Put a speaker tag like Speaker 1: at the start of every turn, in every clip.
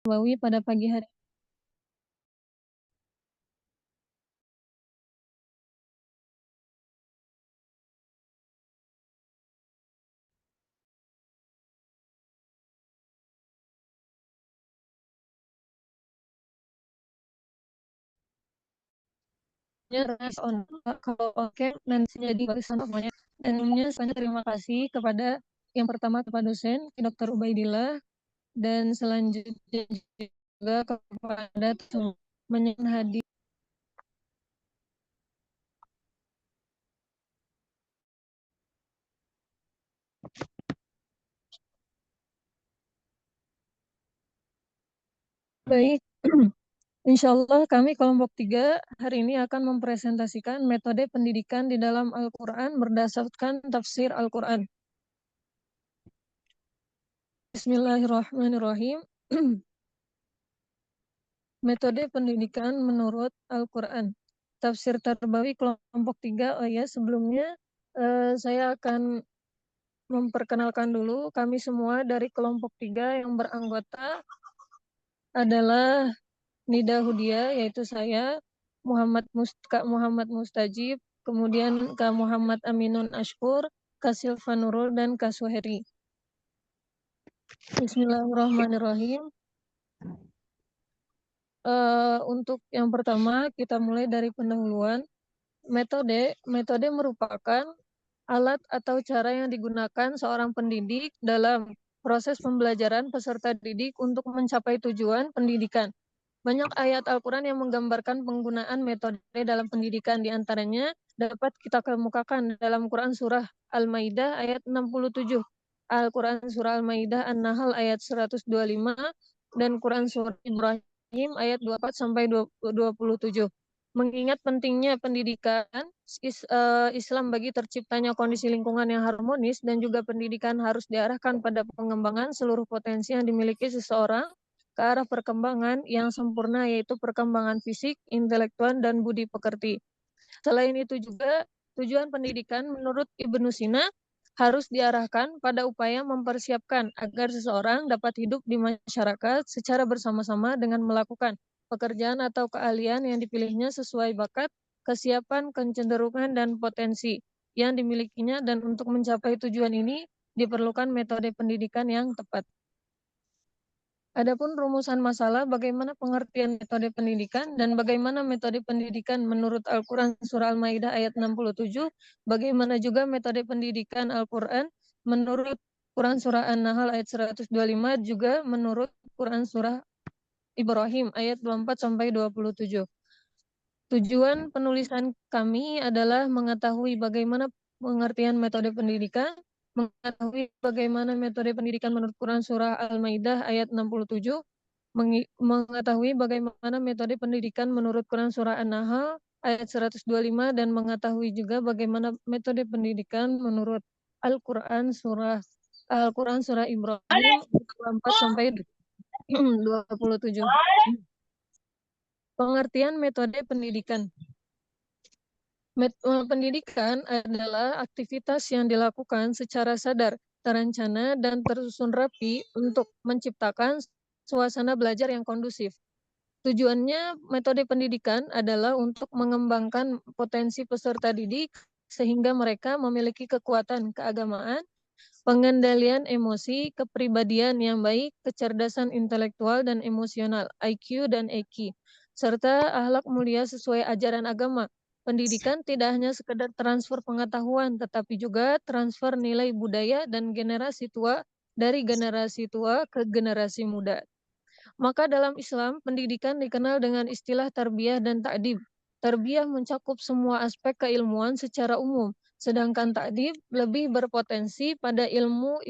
Speaker 1: Nabawi pada pagi hari. Kalau oke nanti jadi barisan semuanya. Dan semuanya terima kasih kepada yang pertama kepada dosen Dr. Ubaidillah dan selanjutnya juga kepada teman hadir. Baik, insya Allah kami kelompok 3 hari ini akan mempresentasikan metode pendidikan di dalam Al-Quran berdasarkan tafsir Al-Quran. Bismillahirrahmanirrahim. Metode pendidikan menurut Al-Quran. Tafsir Tarbawi kelompok 3. Oh ya, sebelumnya saya akan memperkenalkan dulu kami semua dari kelompok 3 yang beranggota adalah Nida Hudia, yaitu saya, Kak Muhammad Mustajib, kemudian Kak Muhammad Aminun Ashkur, Kak Silva Nurul, dan Kak Suheri. Bismillahirrahmanirrahim. Untuk yang pertama, kita mulai dari pendahuluan. Metode merupakan alat atau cara yang digunakan seorang pendidik dalam proses pembelajaran peserta didik untuk mencapai tujuan pendidikan. Banyak ayat Al-Quran yang menggambarkan penggunaan metode dalam pendidikan. Di antaranya dapat kita kemukakan dalam Quran Surah Al-Maidah ayat 67, Al-Quran Surah Al-Maidah An-Nahl ayat 125, dan Quran Surah Ibrahim ayat 24-27. Mengingat pentingnya pendidikan Islam bagi terciptanya kondisi lingkungan yang harmonis, dan juga pendidikan harus diarahkan pada pengembangan seluruh potensi yang dimiliki seseorang ke arah perkembangan yang sempurna, yaitu perkembangan fisik, intelektual, dan budi pekerti. Selain itu juga, tujuan pendidikan menurut Ibnu Sina harus diarahkan pada upaya mempersiapkan agar seseorang dapat hidup di masyarakat secara bersama-sama dengan melakukan pekerjaan atau keahlian yang dipilihnya sesuai bakat, kesiapan, kecenderungan, dan potensi yang dimilikinya, dan untuk mencapai tujuan ini diperlukan metode pendidikan yang tepat. Adapun rumusan masalah bagaimana pengertian metode pendidikan dan bagaimana metode pendidikan menurut Al-Quran Surah Al-Maidah ayat 67, bagaimana juga metode pendidikan Al-Quran menurut Quran Surah An-Nahl ayat 125, juga menurut Quran Surah Ibrahim ayat 24-27. Tujuan penulisan kami adalah mengetahui bagaimana pengertian metode pendidikan, mengetahui bagaimana metode pendidikan menurut Quran Surah Al-Maidah ayat 67, mengetahui bagaimana metode pendidikan menurut Quran Surah An-Nahl ayat 125, dan mengetahui juga bagaimana metode pendidikan menurut Al-Quran Surah Ibrahim 24-27. Pengertian metode pendidikan. Pendidikan adalah aktivitas yang dilakukan secara sadar, terencana, dan tersusun rapi untuk menciptakan suasana belajar yang kondusif. Tujuannya, metode pendidikan adalah untuk mengembangkan potensi peserta didik sehingga mereka memiliki kekuatan keagamaan, pengendalian emosi, kepribadian yang baik, kecerdasan intelektual dan emosional, IQ dan EQ, serta akhlak mulia sesuai ajaran agama. Pendidikan tidak hanya sekedar transfer pengetahuan, tetapi juga transfer nilai budaya dan dari generasi tua ke generasi muda. Maka dalam Islam, pendidikan dikenal dengan istilah tarbiyah dan ta'dib. Tarbiyah mencakup semua aspek keilmuan secara umum, sedangkan ta'dib lebih berpotensi pada ilmu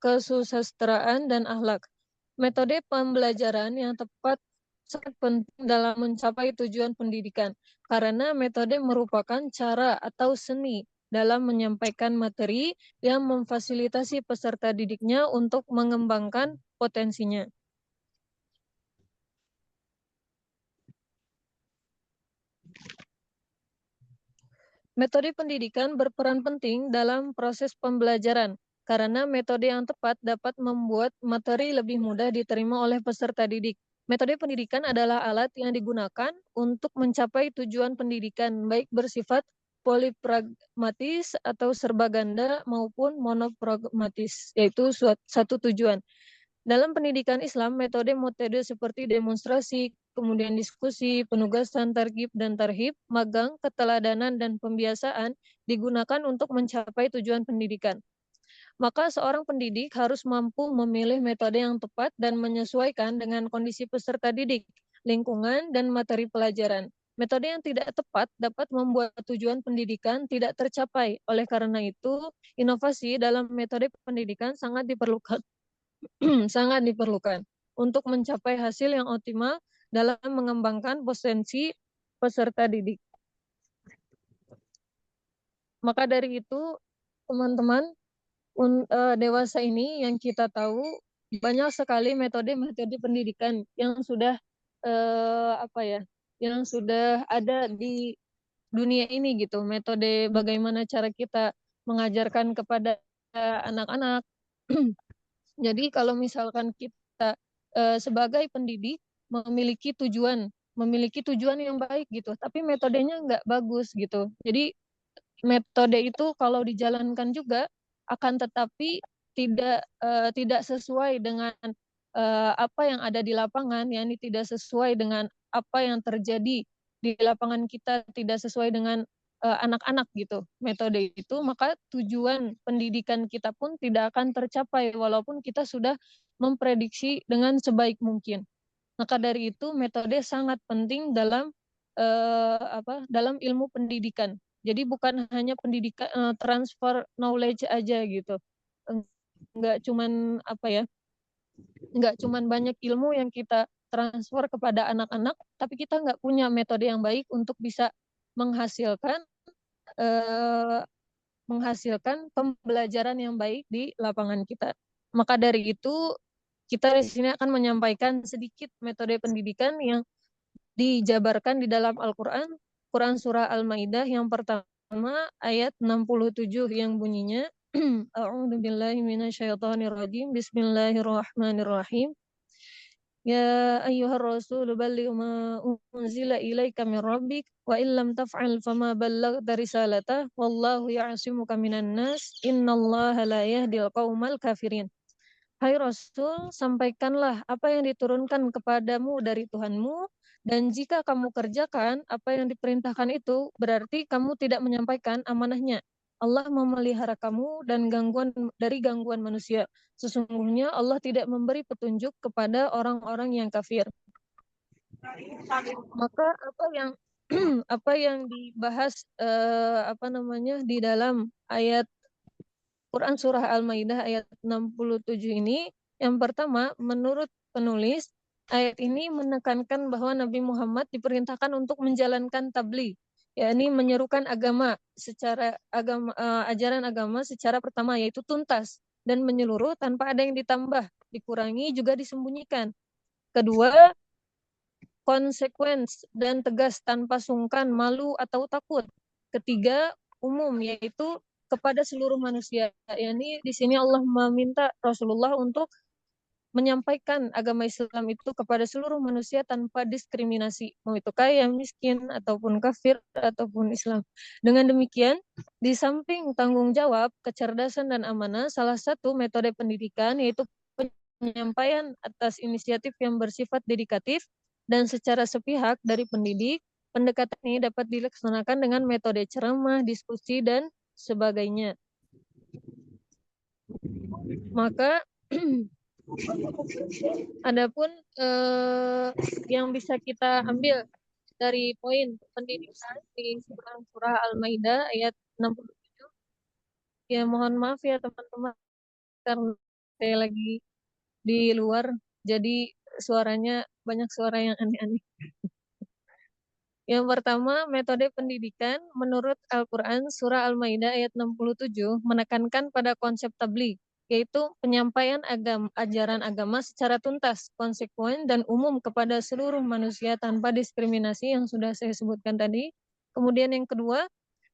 Speaker 1: kesusastraan dan akhlak. Metode pembelajaran yang tepat sangat penting dalam mencapai tujuan pendidikan, karena metode merupakan cara atau seni dalam menyampaikan materi yang memfasilitasi peserta didiknya untuk mengembangkan potensinya. Metode pendidikan berperan penting dalam proses pembelajaran karena metode yang tepat dapat membuat materi lebih mudah diterima oleh peserta didik. Metode pendidikan adalah alat yang digunakan untuk mencapai tujuan pendidikan, baik bersifat polipragmatis atau serbaganda maupun monopragmatis, yaitu satu tujuan. Dalam pendidikan Islam, metode-metode seperti demonstrasi, kemudian diskusi, penugasan, targhib dan tarhib, magang, keteladanan, dan pembiasaan digunakan untuk mencapai tujuan pendidikan. Maka seorang pendidik harus mampu memilih metode yang tepat dan menyesuaikan dengan kondisi peserta didik, lingkungan, dan materi pelajaran. Metode yang tidak tepat dapat membuat tujuan pendidikan tidak tercapai. Oleh karena itu, inovasi dalam metode pendidikan sangat diperlukan, sangat diperlukan untuk mencapai hasil yang optimal dalam mengembangkan potensi peserta didik. Maka dari itu, teman-teman, dewasa ini yang kita tahu banyak sekali metode-metode pendidikan yang sudah yang sudah ada di dunia ini gitu. Metode bagaimana cara kita mengajarkan kepada anak-anak. Jadi kalau misalkan kita sebagai pendidik memiliki tujuan yang baik gitu, tapi metodenya nggak bagus gitu. Jadi metode itu kalau dijalankan juga akan tetapi tidak sesuai dengan apa yang ada di lapangan, yakni tidak sesuai dengan apa yang terjadi di lapangan kita, tidak sesuai dengan anak-anak gitu metode itu, maka tujuan pendidikan kita pun tidak akan tercapai walaupun kita sudah memprediksi dengan sebaik mungkin. Maka dari itu metode sangat penting dalam ilmu pendidikan. Jadi bukan hanya pendidikan transfer knowledge aja gitu. Enggak cuman enggak cuman banyak ilmu yang kita transfer kepada anak-anak, tapi kita enggak punya metode yang baik untuk bisa menghasilkan eh, menghasilkan pembelajaran yang baik di lapangan kita. Maka dari itu kita di sini akan menyampaikan sedikit metode pendidikan yang dijabarkan di dalam Al-Quran, Quran Surah Al-Maidah yang pertama ayat 67 yang bunyinya A'udzu billahi minasyaitonir rajim. Bismillahirrahmanirrahim. Ya ayyuhar rasul balligh ma unzila ilaika min rabbik wa illam taf'al fama ballaghta risalatah wallahu ya'simuka minan nas innallaha la yahdil qaumal kafirin. Hai Rasul, sampaikanlah apa yang diturunkan kepadamu dari Tuhanmu, dan jika kamu kerjakan apa yang diperintahkan itu, berarti kamu tidak menyampaikan amanahnya. Allah memelihara kamu dari gangguan manusia. Sesungguhnya Allah tidak memberi petunjuk kepada orang-orang yang kafir. Maka apa yang dibahas di dalam ayat Quran Surah Al-Maidah ayat 67 ini, yang pertama, menurut penulis, ayat ini menekankan bahwa Nabi Muhammad diperintahkan untuk menjalankan tabligh, yakni menyerukan ajaran agama secara pertama, yaitu tuntas dan menyeluruh tanpa ada yang ditambah, dikurangi, juga disembunyikan. Kedua, konsekuen dan tegas tanpa sungkan, malu, atau takut. Ketiga, umum, yaitu kepada seluruh manusia. Yani di sini Allah meminta Rasulullah untuk menyampaikan agama Islam itu kepada seluruh manusia tanpa diskriminasi, mau itu kaya, miskin, ataupun kafir, ataupun Islam. Dengan demikian, di samping tanggung jawab, kecerdasan, dan amanah, salah satu metode pendidikan yaitu penyampaian atas inisiatif yang bersifat dedikatif dan secara sepihak dari pendidik. Pendekatan ini dapat dilaksanakan dengan metode ceramah, diskusi, dan sebagainya. Maka adapun yang bisa kita ambil dari poin pendidikan di surah Al-Maidah ayat 67, ya mohon maaf ya teman-teman karena saya lagi di luar, jadi suaranya banyak suara yang aneh-aneh. Yang pertama, metode pendidikan menurut Al-Quran Surah Al-Maidah ayat 67 menekankan pada konsep tabligh, yaitu penyampaian ajaran agama secara tuntas, konsekuen, dan umum kepada seluruh manusia tanpa diskriminasi yang sudah saya sebutkan tadi. Kemudian yang kedua,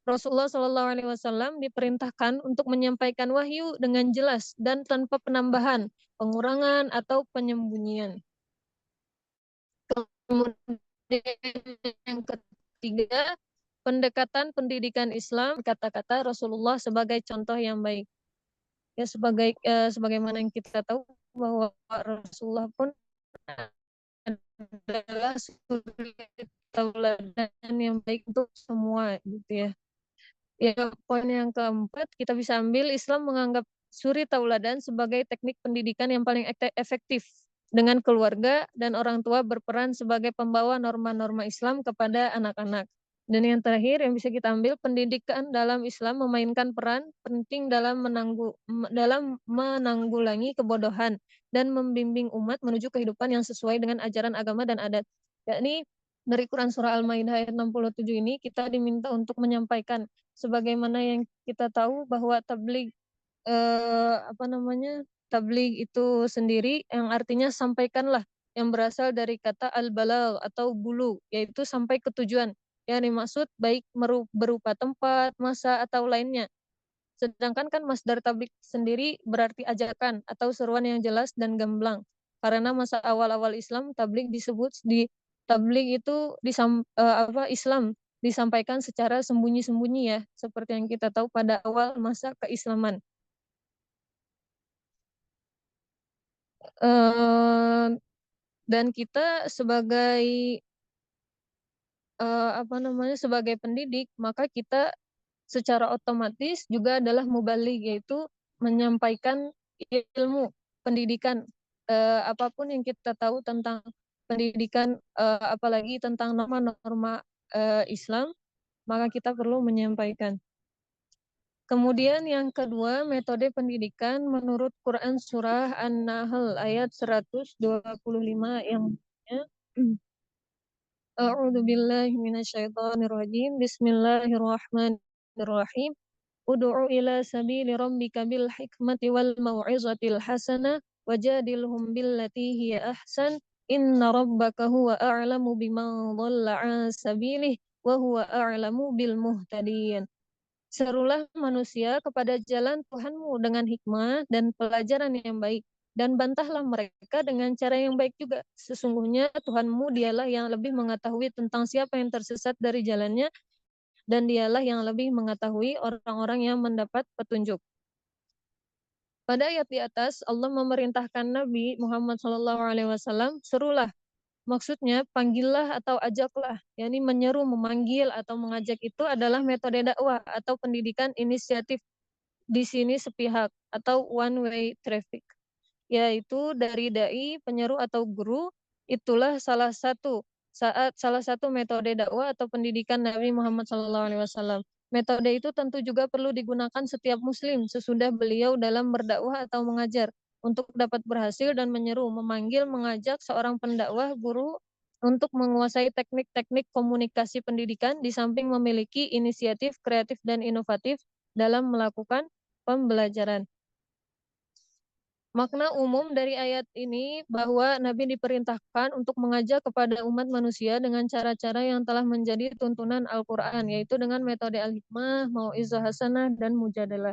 Speaker 1: Rasulullah Shallallahu Alaihi Wasallam diperintahkan untuk menyampaikan wahyu dengan jelas dan tanpa penambahan, pengurangan atau penyembunyian. Kemudian yang ketiga, pendekatan pendidikan Islam, kata-kata Rasulullah sebagai contoh yang baik. Ya sebagaimana yang kita tahu bahwa Rasulullah pun adalah suri tauladan yang baik untuk semua gitu ya. Ya, poin yang keempat, kita bisa ambil Islam menganggap suri tauladan sebagai teknik pendidikan yang paling efektif. Dengan keluarga dan orang tua berperan sebagai pembawa norma-norma Islam kepada anak-anak. Dan yang terakhir yang bisa kita ambil, pendidikan dalam Islam memainkan peran penting dalam menanggulangi kebodohan dan membimbing umat menuju kehidupan yang sesuai dengan ajaran agama dan adat. Yakni dari Quran Surah Al-Maidah ayat 67 ini kita diminta untuk menyampaikan sebagaimana yang kita tahu bahwa tabligh itu sendiri yang artinya sampaikanlah, yang berasal dari kata al-balagh atau bulu, yaitu sampai ke tujuan. Yang dimaksud baik berupa tempat, masa atau lainnya. Sedangkan kan masdar tabligh sendiri berarti ajakan atau seruan yang jelas dan gamblang. Karena masa awal-awal Islam tabligh itu Islam disampaikan secara sembunyi-sembunyi ya, seperti yang kita tahu pada awal masa keislaman. Eh, dan kita sebagai pendidik, maka kita secara otomatis juga adalah mubaligh, yaitu menyampaikan ilmu pendidikan, apapun yang kita tahu tentang pendidikan, apalagi tentang norma-norma Islam, maka kita perlu menyampaikan. Kemudian yang kedua, metode pendidikan menurut Quran Surah An-Nahl ayat 125 yang A'udzu billahi minasyaitonir rajim. Bismillahirrahmanirrahim. Ud'u ila sabili rabbika bil hikmati wal mau'izatil hasanah wajadilhum billati hiya ahsan. Inna rabbaka huwa a'lamu biman dhalla 'an sabilihi wa huwa a'lamu bil muhtadin. Serulah manusia kepada jalan Tuhanmu dengan hikmah dan pelajaran yang baik. Dan bantahlah mereka dengan cara yang baik juga. Sesungguhnya Tuhanmu dialah yang lebih mengetahui tentang siapa yang tersesat dari jalannya. Dan dialah yang lebih mengetahui orang-orang yang mendapat petunjuk. Pada ayat di atas, Allah memerintahkan Nabi Muhammad SAW, serulah. Maksudnya panggillah atau ajaklah, yakni menyeru, memanggil atau mengajak itu adalah metode dakwah atau pendidikan inisiatif, di sini sepihak atau one way traffic, yaitu dari dai, penyeru atau guru. Itulah salah satu metode dakwah atau pendidikan Nabi Muhammad SAW. Metode itu tentu juga perlu digunakan setiap muslim sesudah beliau dalam berdakwah atau mengajar untuk dapat berhasil dan menyeru, memanggil, mengajak seorang pendakwah guru untuk menguasai teknik-teknik komunikasi pendidikan di samping memiliki inisiatif kreatif dan inovatif dalam melakukan pembelajaran. Makna umum dari ayat ini bahwa Nabi diperintahkan untuk mengajak kepada umat manusia dengan cara-cara yang telah menjadi tuntunan Al-Quran, yaitu dengan metode al-hikmah, mau'izah hasanah, dan mujadalah.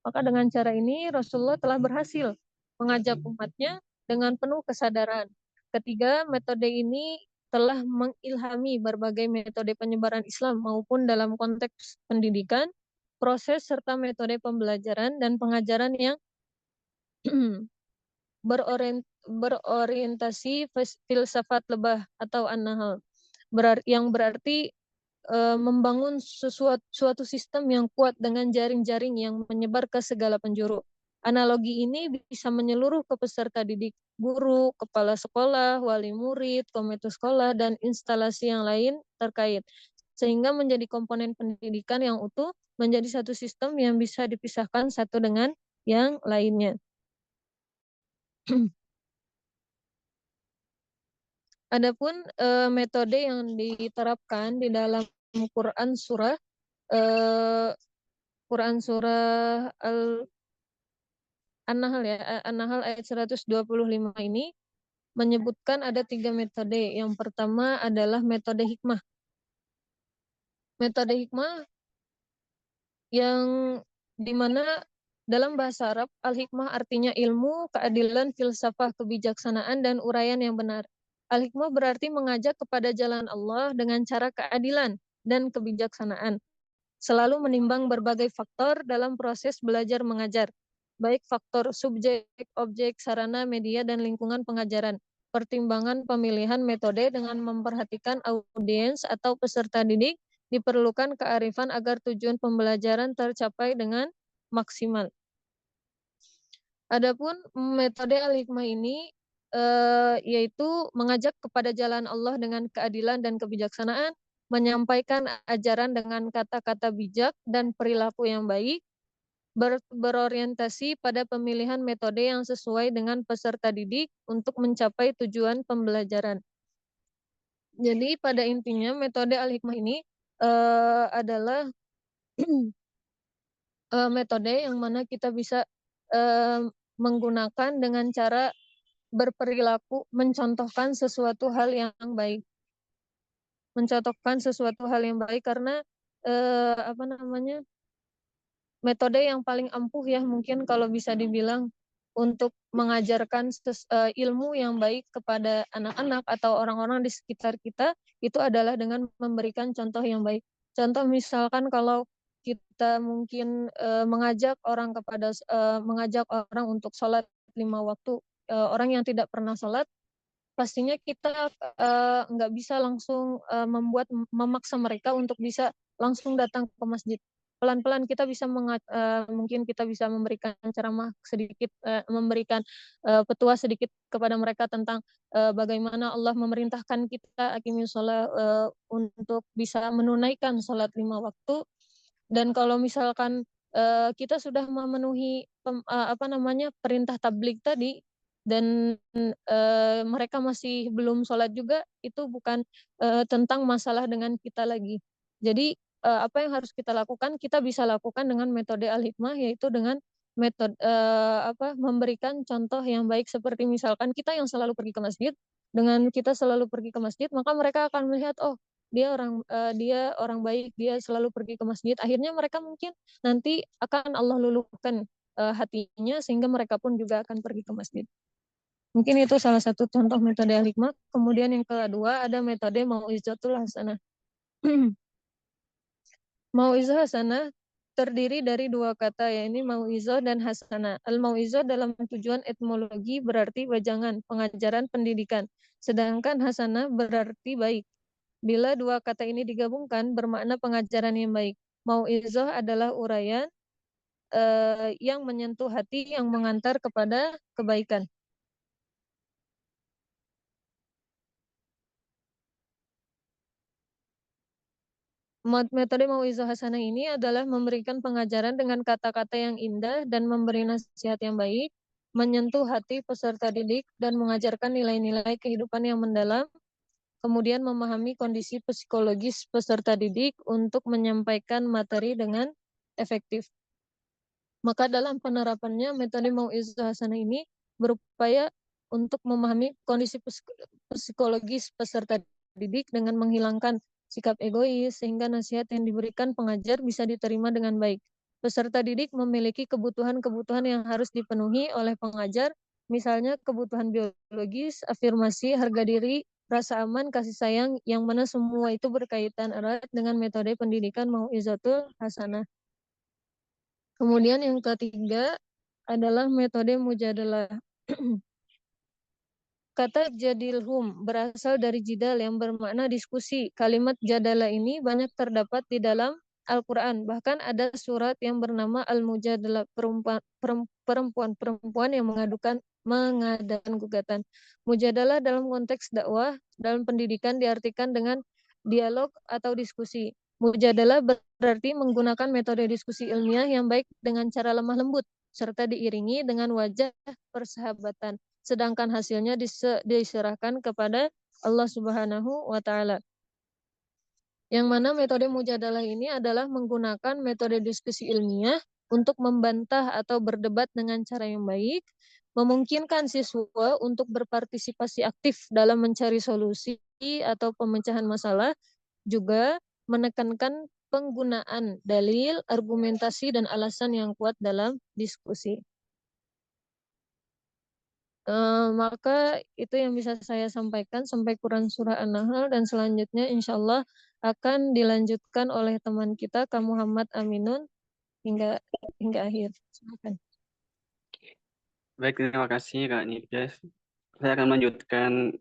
Speaker 1: Maka dengan cara ini Rasulullah telah berhasil mengajak umatnya dengan penuh kesadaran. Ketiga, metode ini telah mengilhami berbagai metode penyebaran Islam maupun dalam konteks pendidikan, proses serta metode pembelajaran dan pengajaran yang berorientasi filsafat lebah atau an-nahl, yang berarti membangun suatu sistem yang kuat dengan jaring-jaring yang menyebar ke segala penjuru. Analogi ini bisa menyeluruh ke peserta didik, guru, kepala sekolah, wali murid, komite sekolah, dan instalasi yang lain terkait, sehingga menjadi komponen pendidikan yang utuh, menjadi satu sistem yang bisa dipisahkan satu dengan yang lainnya. Adapun metode yang diterapkan di dalam Quran surah eh, An-Nahl ya, An-Nahl ayat 125 ini menyebutkan ada 3 metode. Yang pertama adalah metode hikmah. Metode hikmah yang dimana dalam bahasa Arab al-hikmah artinya ilmu, keadilan, filsafah, kebijaksanaan, dan uraian yang benar. Al-hikmah berarti mengajak kepada jalan Allah dengan cara keadilan dan kebijaksanaan, selalu menimbang berbagai faktor dalam proses belajar mengajar, baik faktor subjek, objek, sarana, media, dan lingkungan pengajaran. Pertimbangan pemilihan metode dengan memperhatikan audiens atau peserta didik, diperlukan kearifan agar tujuan pembelajaran tercapai dengan maksimal. Adapun metode al-hikmah ini yaitu mengajak kepada jalan Allah dengan keadilan dan kebijaksanaan, menyampaikan ajaran dengan kata-kata bijak dan perilaku yang baik, berorientasi pada pemilihan metode yang sesuai dengan peserta didik untuk mencapai tujuan pembelajaran. Jadi pada intinya metode al-hikmah ini adalah metode yang mana kita bisa menggunakan dengan cara berperilaku mencontohkan sesuatu hal yang baik. Mencontohkan sesuatu hal yang baik karena apa namanya? Metode yang paling ampuh ya mungkin kalau bisa dibilang untuk mengajarkan ilmu yang baik kepada anak-anak atau orang-orang di sekitar kita itu adalah dengan memberikan contoh yang baik. Contoh misalkan kalau kita mungkin mengajak orang untuk sholat 5 waktu, orang yang tidak pernah sholat pastinya kita nggak bisa langsung memaksa mereka untuk bisa langsung datang ke masjid. Pelan-pelan kita bisa mungkin kita bisa memberikan ceramah sedikit, memberikan petua sedikit kepada mereka tentang bagaimana Allah memerintahkan kita aqimis shalah untuk bisa menunaikan salat 5 waktu. Dan kalau misalkan kita sudah memenuhi perintah tablik tadi dan mereka masih belum sholat juga, itu bukan tentang masalah dengan kita lagi. Jadi apa yang harus kita lakukan, kita bisa lakukan dengan metode al-hikmah, yaitu dengan metode memberikan contoh yang baik, seperti misalkan kita yang selalu pergi ke masjid, dengan kita selalu pergi ke masjid, maka mereka akan melihat, oh dia orang baik, dia selalu pergi ke masjid. Akhirnya mereka mungkin nanti akan Allah luluhkan hatinya sehingga mereka pun juga akan pergi ke masjid. Mungkin itu salah satu contoh metode al-hikmah. Kemudian yang kedua ada metode mau'izatul hasanah. Mau'izah hasanah terdiri dari 2 kata, yaitu mau'izah dan hasanah. Al-mau'izah dalam tujuan etimologi berarti wejangan, pengajaran, pendidikan. Sedangkan hasanah berarti baik. Bila 2 kata ini digabungkan bermakna pengajaran yang baik. Mau'izah adalah uraian yang menyentuh hati, yang mengantar kepada kebaikan. Metode mau'izah hasanah ini adalah memberikan pengajaran dengan kata-kata yang indah dan memberi nasihat yang baik, menyentuh hati peserta didik dan mengajarkan nilai-nilai kehidupan yang mendalam, kemudian memahami kondisi psikologis peserta didik untuk menyampaikan materi dengan efektif. Maka dalam penerapannya metode mau'izah hasanah ini berupaya untuk memahami kondisi psikologis peserta didik dengan menghilangkan sikap egois sehingga nasihat yang diberikan pengajar bisa diterima dengan baik. Peserta didik memiliki kebutuhan-kebutuhan yang harus dipenuhi oleh pengajar, misalnya kebutuhan biologis, afirmasi, harga diri, rasa aman, kasih sayang, yang mana semua itu berkaitan erat dengan metode pendidikan mau'izatul hasanah. Kemudian yang ketiga adalah metode mujadalah. Kata jadilhum berasal dari jidal yang bermakna diskusi. Kalimat jadalah ini banyak terdapat di dalam Al-Quran. Bahkan ada surat yang bernama Al-Mujadalah, perempuan-perempuan yang mengadakan gugatan. Mujadalah dalam konteks dakwah, dalam pendidikan diartikan dengan dialog atau diskusi. Mujadalah berarti menggunakan metode diskusi ilmiah yang baik dengan cara lemah lembut, serta diiringi dengan wajah persahabatan. Sedangkan hasilnya diserahkan kepada Allah Subhanahu wa Ta'ala. Yang mana metode mujadalah ini adalah menggunakan metode diskusi ilmiah untuk membantah atau berdebat dengan cara yang baik, memungkinkan siswa untuk berpartisipasi aktif dalam mencari solusi atau pemecahan masalah, juga menekankan penggunaan dalil, argumentasi, dan alasan yang kuat dalam diskusi. Maka itu yang bisa saya sampaikan sampai Quran Surah An-Nahl, dan selanjutnya insya Allah akan dilanjutkan oleh teman kita Kak Muhammad Aminun hingga akhir. Silakan.
Speaker 2: Baik, terima kasih Kak Nirjas. Saya akan melanjutkan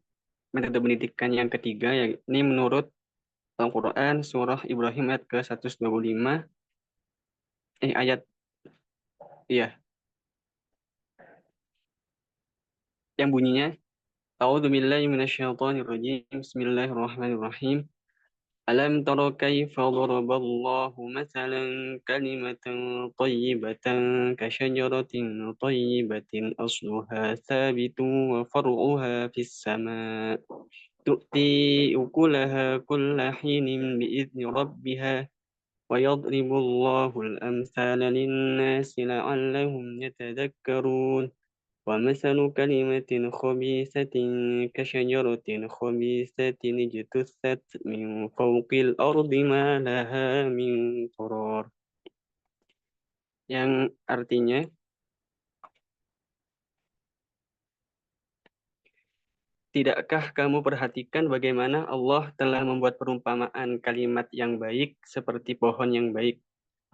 Speaker 2: metode pendidikan yang ketiga, yakni menurut Al-Quran Surah Ibrahim ayat ke-125, ayat, iya, yang bunyinya, A'udzu billahi minasyaitonir rajim. Bismillahirrahmanirrahim. Alam tara kaifa daraballahu mathalan kalimatan thayyibatan kasyajaratin thayyibatin asluha thabitun wa far'uha fis sama' tu'ti ukulaha kulla hinin bi'izni rabbiha wa yadribullahu al-amthala lin-nasi la'allahum yatadhakkarun. ومثل كلمة خبيثة كشجرة خبيثة اجتثت من فوق الأرض ما لها من قرار. Yang artinya, tidakkah kamu perhatikan bagaimana Allah telah membuat perumpamaan kalimat yang baik seperti pohon yang baik,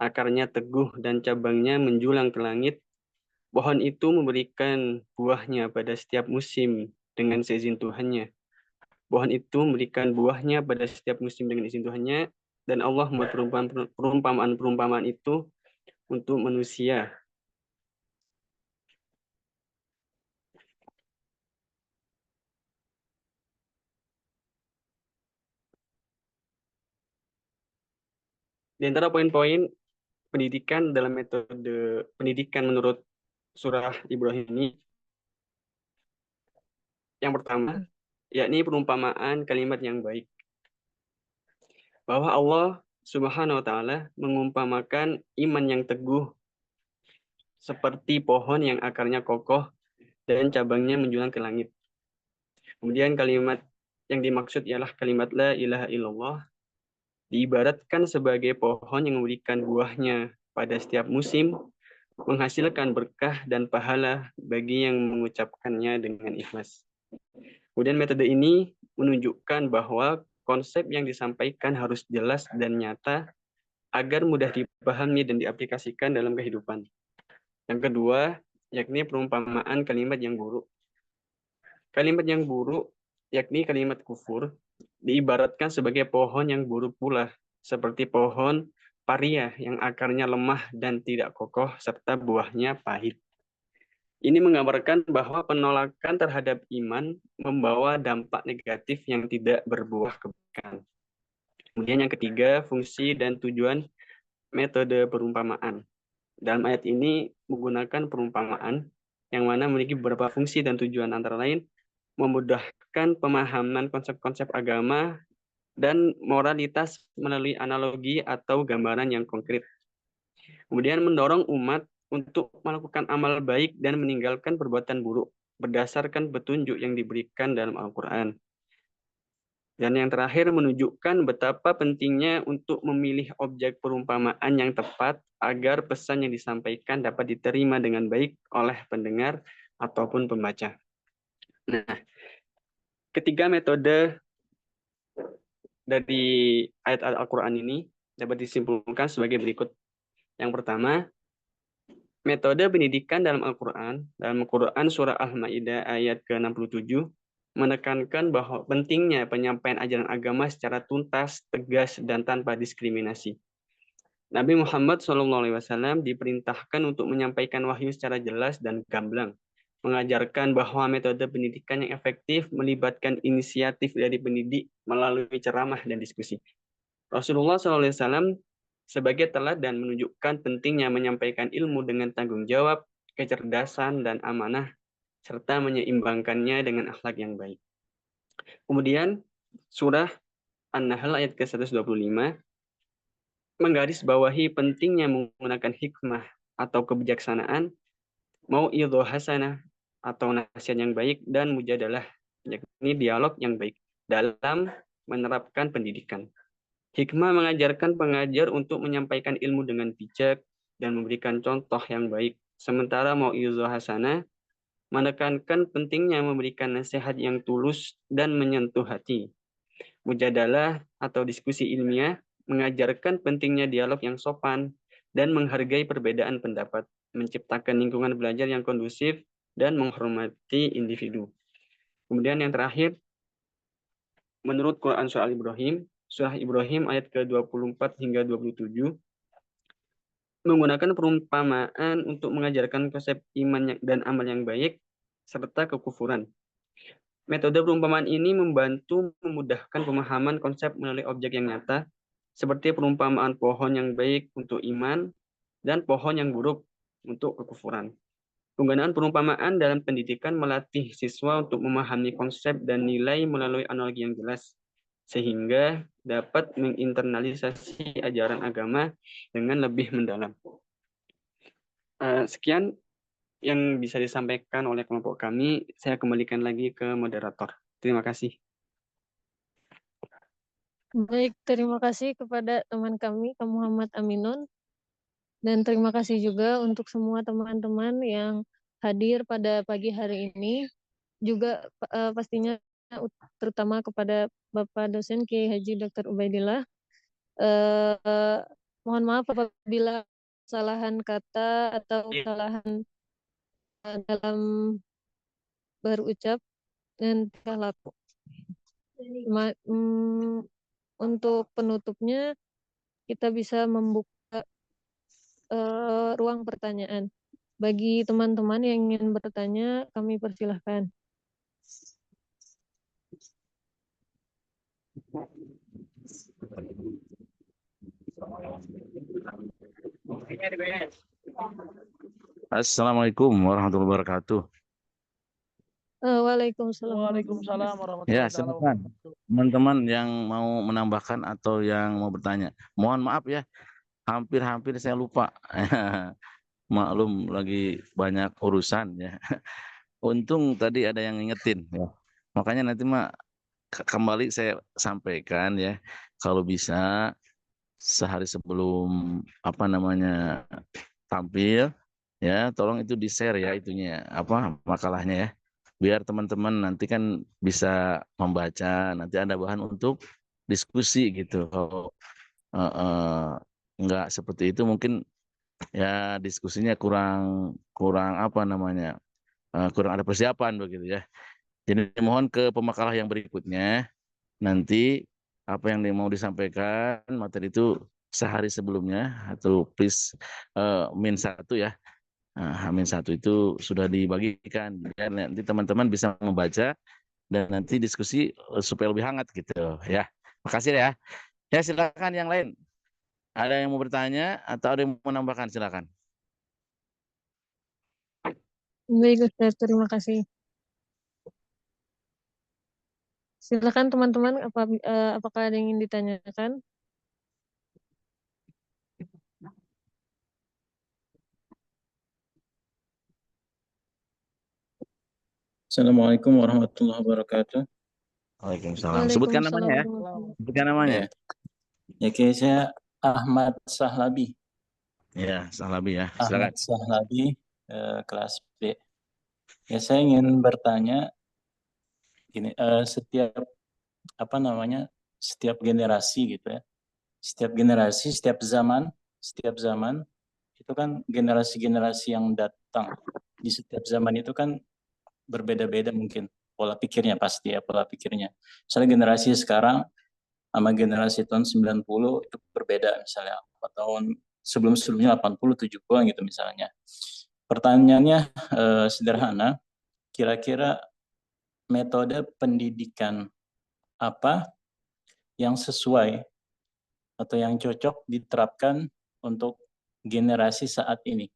Speaker 2: akarnya teguh dan cabangnya menjulang ke langit. Pohon itu memberikan buahnya pada setiap musim dengan seizin Tuhannya. Pohon itu memberikan buahnya pada setiap musim dengan izin Tuhannya, dan Allah membuat perumpamaan itu untuk manusia. Di antara poin-poin pendidikan dalam metode pendidikan menurut surah Ibrahim ini, yang pertama, yakni perumpamaan kalimat yang baik. Bahwa Allah Subhanahu wa Ta'ala mengumpamakan iman yang teguh seperti pohon yang akarnya kokoh dan cabangnya menjulang ke langit. Kemudian kalimat yang dimaksud ialah kalimat la ilaha illallah, diibaratkan sebagai pohon yang memberikan buahnya pada setiap musim, menghasilkan berkah dan pahala bagi yang mengucapkannya dengan ikhlas. Kemudian metode ini menunjukkan bahwa konsep yang disampaikan harus jelas dan nyata agar mudah dipahami dan diaplikasikan dalam kehidupan. Yang kedua, yakni perumpamaan kalimat yang buruk. Kalimat yang buruk, yakni kalimat kufur, diibaratkan sebagai pohon yang buruk pula, seperti pohon paria yang akarnya lemah dan tidak kokoh, serta buahnya pahit. Ini menggambarkan bahwa penolakan terhadap iman membawa dampak negatif yang tidak berbuah kebaikan. Kemudian yang ketiga, fungsi dan tujuan metode perumpamaan. Dalam ayat ini menggunakan perumpamaan yang mana memiliki beberapa fungsi dan tujuan, antara lain memudahkan pemahaman konsep-konsep agama dan moralitas melalui analogi atau gambaran yang konkret. Kemudian mendorong umat untuk melakukan amal baik dan meninggalkan perbuatan buruk berdasarkan petunjuk yang diberikan dalam Al-Quran. Dan yang terakhir, menunjukkan betapa pentingnya untuk memilih objek perumpamaan yang tepat agar pesan yang disampaikan dapat diterima dengan baik oleh pendengar ataupun pembaca. Nah, ketiga metode dari ayat Al-Quran ini dapat disimpulkan sebagai berikut. Yang pertama, metode pendidikan dalam Al-Quran, dalam Quran Surah Al-Ma'idah ayat ke-67, menekankan bahwa pentingnya penyampaian ajaran agama secara tuntas, tegas, dan tanpa diskriminasi. Nabi Muhammad SAW diperintahkan untuk menyampaikan wahyu secara jelas dan gamblang, mengajarkan bahwa metode pendidikan yang efektif melibatkan inisiatif dari pendidik melalui ceramah dan diskusi. Rasulullah SAW sebagai teladan menunjukkan pentingnya menyampaikan ilmu dengan tanggung jawab, kecerdasan, dan amanah, serta menyeimbangkannya dengan akhlak yang baik. Kemudian, surah An-Nahl ayat ke-125 menggarisbawahi pentingnya menggunakan hikmah atau kebijaksanaan, mau'idhah hasanah atau nasihat yang baik, dan mujadalah, yakni dialog yang baik dalam menerapkan pendidikan. Hikmah mengajarkan pengajar untuk menyampaikan ilmu dengan bijak dan memberikan contoh yang baik. Sementara mau'izah hasanah menekankan pentingnya memberikan nasihat yang tulus dan menyentuh hati. Mujadalah atau diskusi ilmiah mengajarkan pentingnya dialog yang sopan dan menghargai perbedaan pendapat, menciptakan lingkungan belajar yang kondusif dan menghormati individu. Kemudian yang terakhir, menurut Quran Surah Ibrahim ayat ke-24 hingga 27, menggunakan perumpamaan untuk mengajarkan konsep iman dan amal yang baik, serta kekufuran. Metode perumpamaan ini membantu memudahkan pemahaman konsep melalui objek yang nyata, seperti perumpamaan pohon yang baik untuk iman dan pohon yang buruk untuk kekufuran. Penggunaan perumpamaan dalam pendidikan melatih siswa untuk memahami konsep dan nilai melalui analogi yang jelas, sehingga dapat menginternalisasi ajaran agama dengan lebih mendalam. Sekian yang bisa disampaikan oleh kelompok kami. Saya kembalikan lagi ke moderator. Terima kasih.
Speaker 1: Baik, terima kasih kepada teman kami, Kak Muhammad Aminun. Dan terima kasih juga untuk semua teman-teman yang hadir pada pagi hari ini. Juga pastinya terutama kepada Bapak dosen Kiai Haji Dr. Ubaidillah. Mohon maaf apabila kesalahan kata atau kesalahan dalam berucap dan tingkah laku. Untuk penutupnya kita bisa membuka ruang pertanyaan. Bagi teman-teman yang ingin bertanya, kami persilahkan.
Speaker 3: Assalamualaikum warahmatullahi wabarakatuh.
Speaker 1: Waalaikumsalam.
Speaker 4: Waalaikumsalam warahmatullahi
Speaker 3: Ya,
Speaker 4: wabarakatuh.
Speaker 3: silakan teman-teman yang mau menambahkan atau yang mau bertanya. Mohon maaf ya, hampir-hampir saya lupa. Maklum lagi banyak urusan ya. Untung tadi ada yang ngingetin ya. Makanya nanti kembali saya sampaikan ya, kalau bisa sehari sebelum tampil ya, tolong itu di-share ya itunya makalahnya ya. Biar teman-teman nanti kan bisa membaca, nanti ada bahan untuk diskusi gitu. Kalau nggak seperti itu mungkin ya diskusinya kurang kurang kurang ada persiapan begitu ya. Jadi mohon ke pemakalah yang berikutnya, nanti apa yang mau disampaikan materi itu sehari sebelumnya atau please -1 ya. H-1 itu sudah dibagikan biar nanti teman-teman bisa membaca dan nanti diskusi supaya lebih hangat gitu ya. Makasih ya. Ya silakan yang lain. Ada yang mau bertanya atau ada yang mau menambahkan, silakan.
Speaker 1: Baik, Ustaz, terima kasih. Silakan teman-teman, apakah ada yang ingin ditanyakan?
Speaker 4: Assalamualaikum warahmatullahi wabarakatuh.
Speaker 3: Waalaikumsalam. Sebutkan namanya ya. Sebutkan namanya.
Speaker 4: Ya, saya Ahmad Sahlabi.
Speaker 3: Ya, Sahlabi ya. Silakan.
Speaker 4: Ahmad Sahlabi, kelas B. Ya, saya ingin bertanya gini, setiap generasi gitu ya. Setiap generasi, setiap zaman itu kan generasi-generasi yang datang di setiap zaman itu kan berbeda-beda mungkin pola pikirnya pasti ya, pola pikirnya. Misalnya generasi sekarang sama generasi tahun 90 itu berbeda, misalnya tahun sebelum-sebelumnya 80 70-an gitu misalnya. Pertanyaannya sederhana, kira-kira metode pendidikan apa yang sesuai atau yang cocok diterapkan untuk generasi saat ini?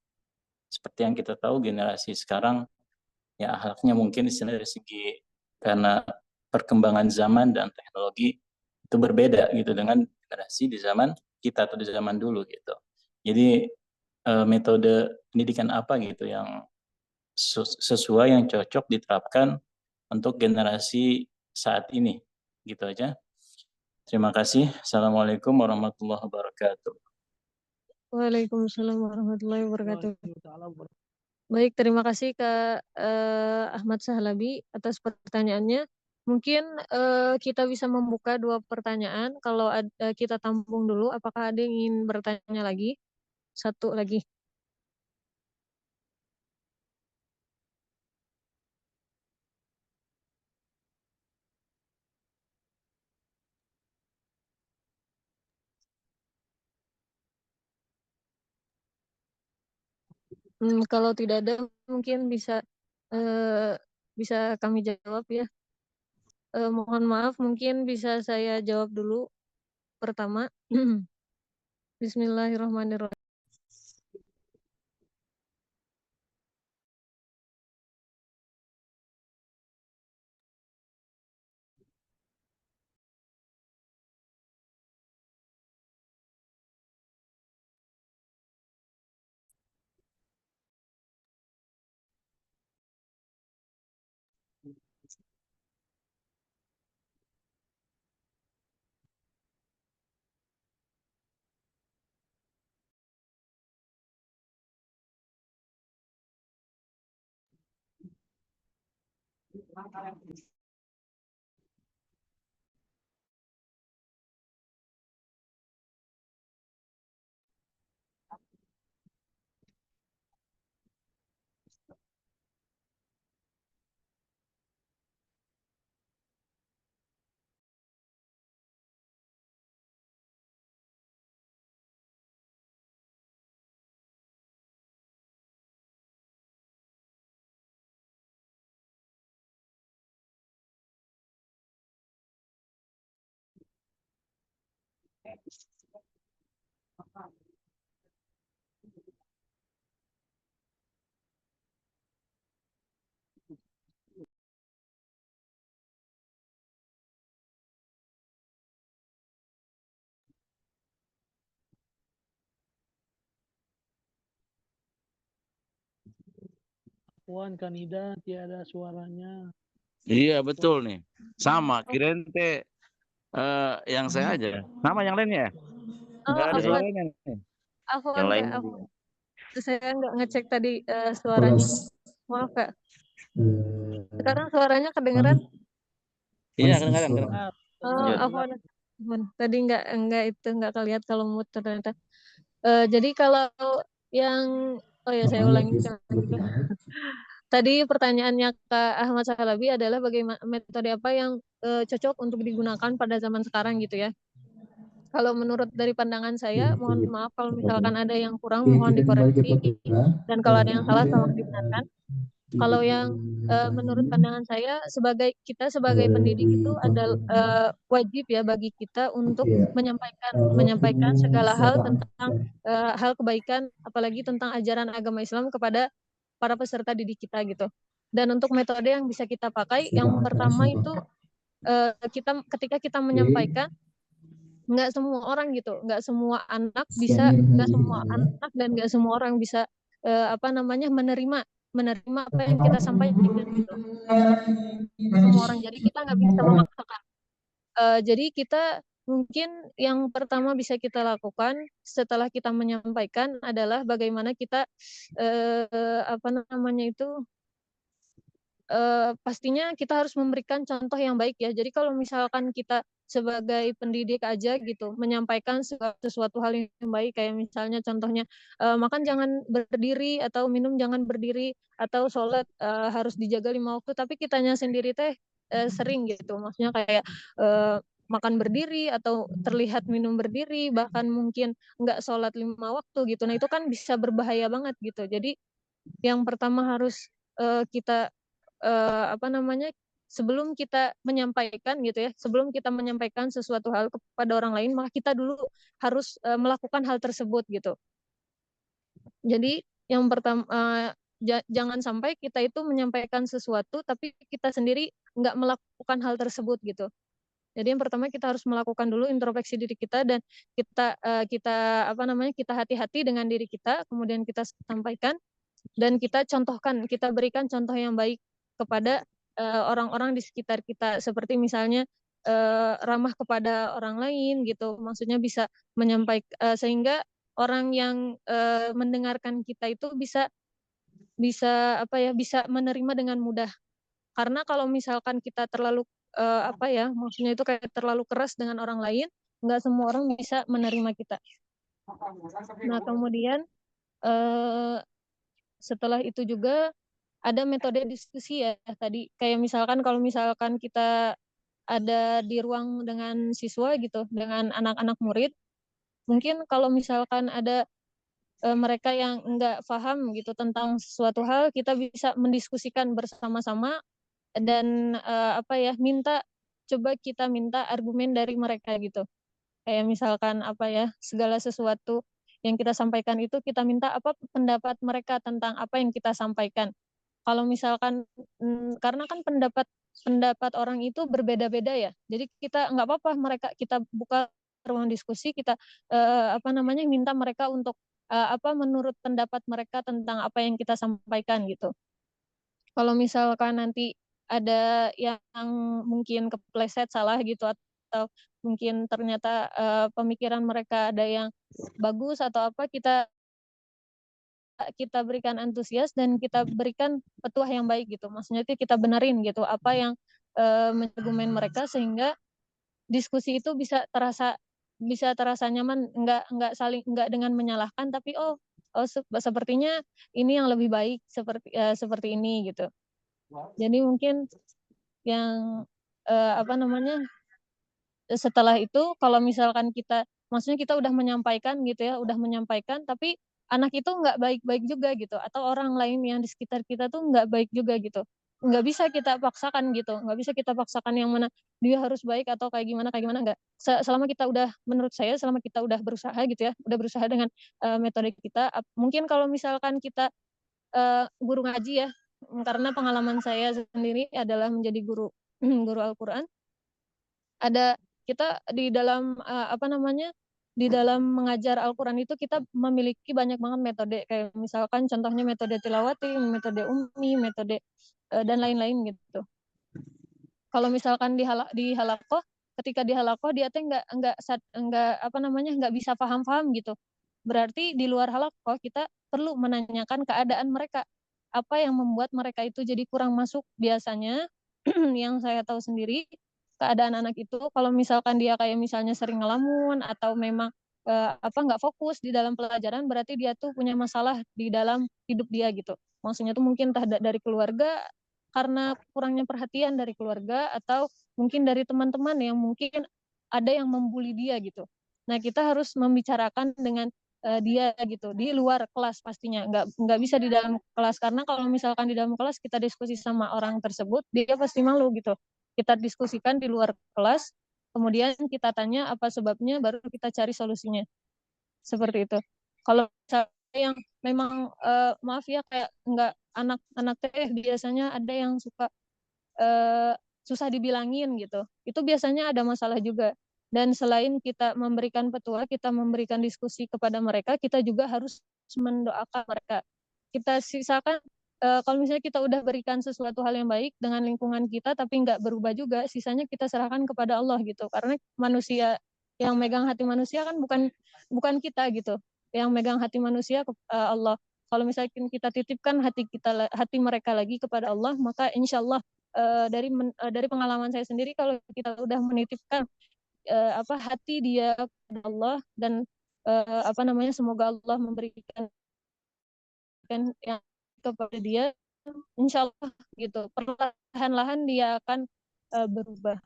Speaker 4: Seperti yang kita tahu generasi sekarang ya akhlaknya mungkin dari segi karena perkembangan zaman dan teknologi itu berbeda gitu dengan generasi di zaman kita atau di zaman dulu gitu. Jadi metode pendidikan apa gitu yang sesuai, yang cocok diterapkan untuk generasi saat ini gitu aja. Terima kasih. Assalamualaikum warahmatullahi wabarakatuh.
Speaker 1: Waalaikumsalam warahmatullahi wabarakatuh. Baik, terima kasih Kak Ahmad Sahlabi atas pertanyaannya. Mungkin kita bisa membuka 2 pertanyaan. Kalau kita tampung dulu, apakah ada yang ingin bertanya lagi? 1 lagi. Kalau tidak ada mungkin bisa kami jawab ya. Mohon maaf, mungkin bisa saya jawab dulu pertama. Bismillahirrahmanirrahim.
Speaker 5: Puan Kanida tiada suaranya.
Speaker 3: Iya betul nih. Sama, kirain teh yang saya aja. Sama yang lainnya. Nggak ada
Speaker 1: Afwan,
Speaker 3: suaranya nih.
Speaker 1: Afwan
Speaker 2: Yang
Speaker 1: Kak,
Speaker 2: lain
Speaker 1: Afwan. Saya nggak ngecek tadi suaranya. Maaf Kak. Sekarang suaranya kedengeran?
Speaker 3: Iya, kadang-kadang.
Speaker 2: Lanjut.
Speaker 1: Afwan. Tadi nggak kelihatan kalau mood ternyata. Jadi kalau yang ya saya ulangi lagi. Tadi pertanyaannya Kak Ahmad Sahlabi adalah bagaimana metode apa yang cocok untuk digunakan pada zaman sekarang gitu ya. Kalau menurut dari pandangan saya, mohon maaf kalau misalkan ada yang kurang, mohon dikoreksi. Dan kalau ada yang salah, tolong dibenarkan. Kalau yang menurut pandangan saya, kita sebagai pendidik itu adalah wajib ya bagi kita untuk menyampaikan segala hal tentang hal kebaikan, apalagi tentang ajaran agama Islam kepada para peserta didik kita gitu. Dan untuk metode yang bisa kita pakai, yang pertama itu ketika kita menyampaikan, nggak semua orang gitu, nggak semua anak dan nggak semua orang bisa menerima apa yang kita sampaikan gitu. Semua orang, jadi kita nggak bisa memaksakan. Jadi kita mungkin yang pertama bisa kita lakukan setelah kita menyampaikan adalah bagaimana kita pastinya kita harus memberikan contoh yang baik ya. Jadi kalau misalkan kita sebagai pendidik aja gitu menyampaikan sesuatu hal yang baik, kayak misalnya contohnya makan jangan berdiri atau minum jangan berdiri atau sholat harus dijaga 5 waktu, tapi kitanya sendiri teh sering gitu, maksudnya kayak makan berdiri atau terlihat minum berdiri, bahkan mungkin nggak sholat 5 waktu gitu. Nah itu kan bisa berbahaya banget gitu. Jadi yang pertama harus kita sebelum kita menyampaikan gitu ya, sebelum kita menyampaikan sesuatu hal kepada orang lain, maka kita dulu harus melakukan hal tersebut gitu. Jadi yang pertama, jangan sampai kita itu menyampaikan sesuatu tapi kita sendiri nggak melakukan hal tersebut gitu. Jadi yang pertama kita harus melakukan dulu introspeksi diri kita, dan kita hati-hati dengan diri kita, kemudian kita sampaikan dan kita contohkan, kita berikan contoh yang baik kepada orang-orang di sekitar kita. Seperti misalnya ramah kepada orang lain gitu. Maksudnya bisa menyampaikan sehingga orang yang mendengarkan kita itu bisa bisa menerima dengan mudah. Karena kalau misalkan kita terlalu maksudnya itu kayak terlalu keras dengan orang lain, nggak semua orang bisa menerima kita. Nah, kemudian setelah itu juga ada metode diskusi ya tadi. Kayak misalkan kalau misalkan kita ada di ruang dengan siswa gitu, dengan anak-anak murid, mungkin kalau misalkan ada mereka yang enggak paham gitu tentang suatu hal, kita bisa mendiskusikan bersama-sama dan coba kita minta argumen dari mereka gitu. Kayak misalkan segala sesuatu yang kita sampaikan itu kita minta apa pendapat mereka tentang apa yang kita sampaikan. Kalau misalkan karena kan pendapat orang itu berbeda-beda ya. Jadi kita nggak apa-apa kita buka ruang diskusi, kita minta mereka untuk menurut pendapat mereka tentang apa yang kita sampaikan gitu. Kalau misalkan nanti ada yang mungkin kepleset salah gitu atau mungkin ternyata pemikiran mereka ada yang bagus atau apa, kita berikan antusias dan kita berikan petuah yang baik gitu. Maksudnya itu kita benerin gitu apa yang menargumen mereka sehingga diskusi itu bisa terasa nyaman, nggak dengan menyalahkan tapi sepertinya ini yang lebih baik seperti ini gitu. Jadi mungkin yang setelah itu kalau misalkan maksudnya kita udah menyampaikan gitu ya, tapi anak itu nggak baik-baik juga gitu, atau orang lain yang di sekitar kita tuh nggak baik juga gitu. Nggak bisa kita paksakan gitu, nggak bisa kita paksakan yang mana dia harus baik atau kayak gimana, nggak. Menurut saya selama kita udah berusaha gitu ya, udah berusaha dengan metode kita, mungkin kalau misalkan kita guru ngaji ya, karena pengalaman saya sendiri adalah menjadi guru guru Al-Quran, ada kita di dalam di dalam mengajar Al-Quran itu kita memiliki banyak banget metode, kayak misalkan contohnya metode tilawati, metode ummi, metode dan lain-lain gitu. Kalau misalkan di halakoh, ketika di halakoh dia tuh nggak bisa paham gitu. Berarti di luar halakoh kita perlu menanyakan keadaan mereka, apa yang membuat mereka itu jadi kurang masuk biasanya. Yang saya tahu sendiri, keadaan anak itu kalau misalkan dia kayak misalnya sering ngelamun atau memang nggak fokus di dalam pelajaran, berarti dia tuh punya masalah di dalam hidup dia gitu. Maksudnya tuh mungkin entah dari keluarga karena kurangnya perhatian dari keluarga, atau mungkin dari teman-teman yang mungkin ada yang membuli dia gitu. Nah, kita harus membicarakan dengan dia gitu di luar kelas, pastinya nggak bisa di dalam kelas, karena kalau misalkan di dalam kelas kita diskusi sama orang tersebut, dia pasti malu gitu. Kita diskusikan di luar kelas, kemudian kita tanya apa sebabnya, baru kita cari solusinya, seperti itu. Kalau misalnya yang memang maaf ya, kayak nggak, anak-anak teh biasanya ada yang suka susah dibilangin gitu, itu biasanya ada masalah juga. Dan selain kita memberikan petua, kita memberikan diskusi kepada mereka, kita juga harus mendoakan mereka. Kita sisakan kalau misalnya kita udah berikan sesuatu hal yang baik dengan lingkungan kita tapi nggak berubah juga, sisanya kita serahkan kepada Allah gitu. Karena manusia yang megang hati manusia kan bukan kita gitu. Yang megang hati manusia Allah. Kalau misalnya kita titipkan hati mereka lagi kepada Allah, maka insya Allah dari pengalaman saya sendiri, kalau kita udah menitipkan hati dia kepada Allah, dan semoga Allah memberikan yang kepada dia, insya Allah gitu, perlahan-lahan dia akan berubah.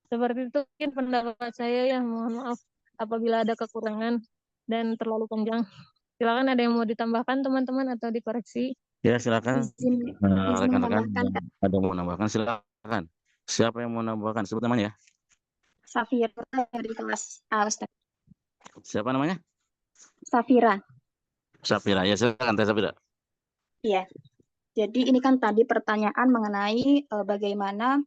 Speaker 1: Seperti itu mungkin pendapat saya ya. Mohon maaf apabila ada kekurangan dan terlalu panjang. Silakan ada yang mau ditambahkan teman-teman atau dikoreksi.
Speaker 3: Ya, silakan.
Speaker 6: Izin
Speaker 3: Rekan-rekan
Speaker 6: menambahkan,
Speaker 3: ada yang mau menambahkan, silakan. Siapa yang mau menambahkan? Sebut namanya ya.
Speaker 6: Safira dari kelas A, Ustaz.
Speaker 3: Siapa namanya?
Speaker 6: Safira.
Speaker 3: Safira. Ya, silakan Teh Safira.
Speaker 6: Iya. Jadi ini kan tadi pertanyaan mengenai bagaimana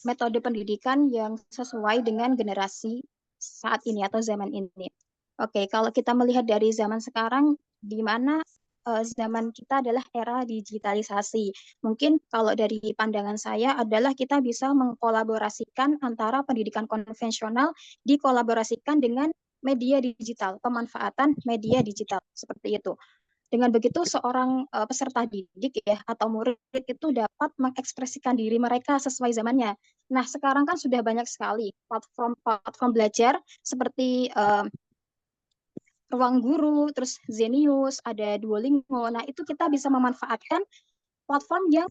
Speaker 6: metode pendidikan yang sesuai dengan generasi saat ini atau zaman ini. Oke, kalau kita melihat dari zaman sekarang, di mana zaman kita adalah era digitalisasi. Mungkin kalau dari pandangan saya adalah kita bisa mengkolaborasikan antara pendidikan konvensional dikolaborasikan dengan media digital, pemanfaatan media digital seperti itu. Dengan begitu seorang peserta didik ya atau murid itu dapat mengekspresikan diri mereka sesuai zamannya. Nah, sekarang kan sudah banyak sekali platform belajar seperti Ruang Guru, terus Zenius, ada Duolingo. Nah, itu kita bisa memanfaatkan platform yang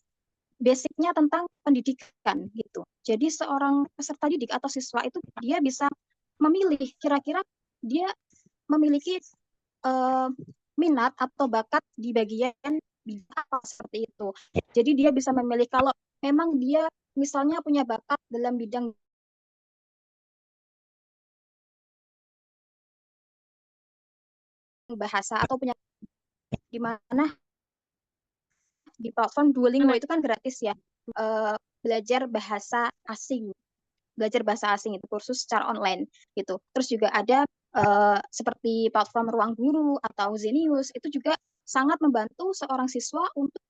Speaker 6: basicnya tentang pendidikan gitu. Jadi seorang peserta didik atau siswa itu dia bisa memilih kira-kira dia memiliki minat atau bakat di bagian bidang apa seperti itu. Jadi dia bisa memilih kalau memang dia misalnya punya bakat dalam bidang bahasa atau punya di mana di platform Duolingo itu kan gratis ya, belajar bahasa asing itu kursus secara online gitu. Terus juga ada seperti platform Ruang Guru atau Zenius itu juga sangat membantu seorang siswa untuk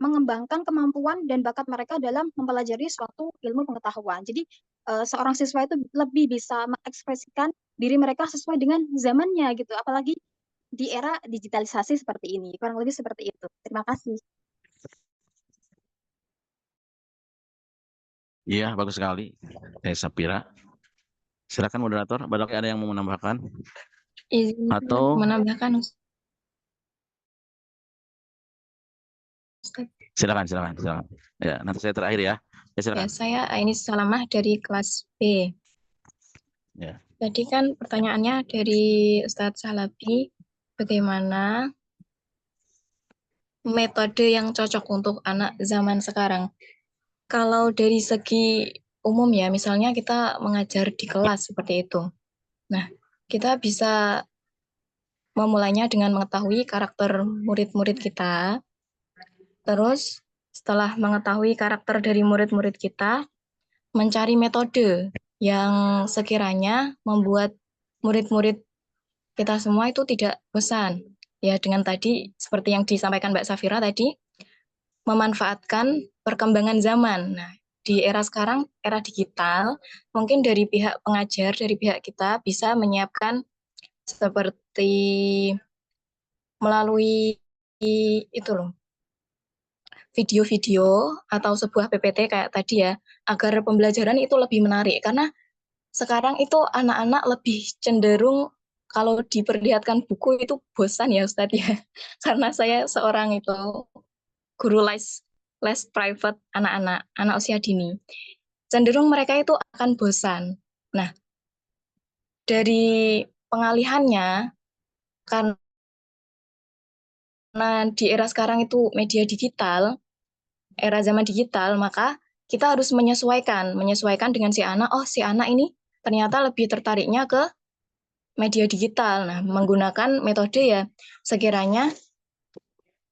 Speaker 6: mengembangkan kemampuan dan bakat mereka dalam mempelajari suatu ilmu pengetahuan. Jadi seorang siswa itu lebih bisa mengekspresikan diri mereka sesuai dengan zamannya gitu. Apalagi di era digitalisasi seperti ini. Kurang lebih seperti itu. Terima kasih.
Speaker 3: Iya, bagus sekali. Sapira. Silakan moderator, barangkali ada yang mau menambahkan
Speaker 7: Izin
Speaker 3: atau
Speaker 7: menambahkan, Ustaz.
Speaker 3: silakan. Ya, nanti saya terakhir ya. Ya,
Speaker 7: Ya,
Speaker 3: silakan.
Speaker 7: saya Aini Salamah dari kelas B.
Speaker 3: Ya.
Speaker 7: Tadi kan pertanyaannya dari Ustadz Salabi, bagaimana metode yang cocok untuk anak zaman sekarang? Kalau dari segi umum ya, misalnya kita mengajar di kelas seperti itu. Nah, kita bisa memulainya dengan mengetahui karakter murid-murid kita. Terus, setelah mengetahui karakter dari murid-murid kita, mencari metode yang sekiranya membuat murid-murid kita semua itu tidak bosan. Ya, dengan tadi, seperti yang disampaikan Mbak Safira tadi, memanfaatkan perkembangan zaman. Nah, di era sekarang, era digital, mungkin dari pihak pengajar, dari pihak kita bisa menyiapkan seperti melalui itu loh, video-video atau sebuah PPT kayak tadi ya, agar pembelajaran itu lebih menarik. Karena sekarang itu anak-anak lebih cenderung kalau diperlihatkan buku itu bosan ya Ustadz ya. Karena saya seorang itu guru les private anak usia dini. Cenderung mereka itu akan bosan. Nah, dari pengalihannya, karena di era sekarang itu media digital, era zaman digital, maka kita harus menyesuaikan dengan si anak. Oh, si anak ini ternyata lebih tertariknya ke media digital. Nah, menggunakan metode ya sekiranya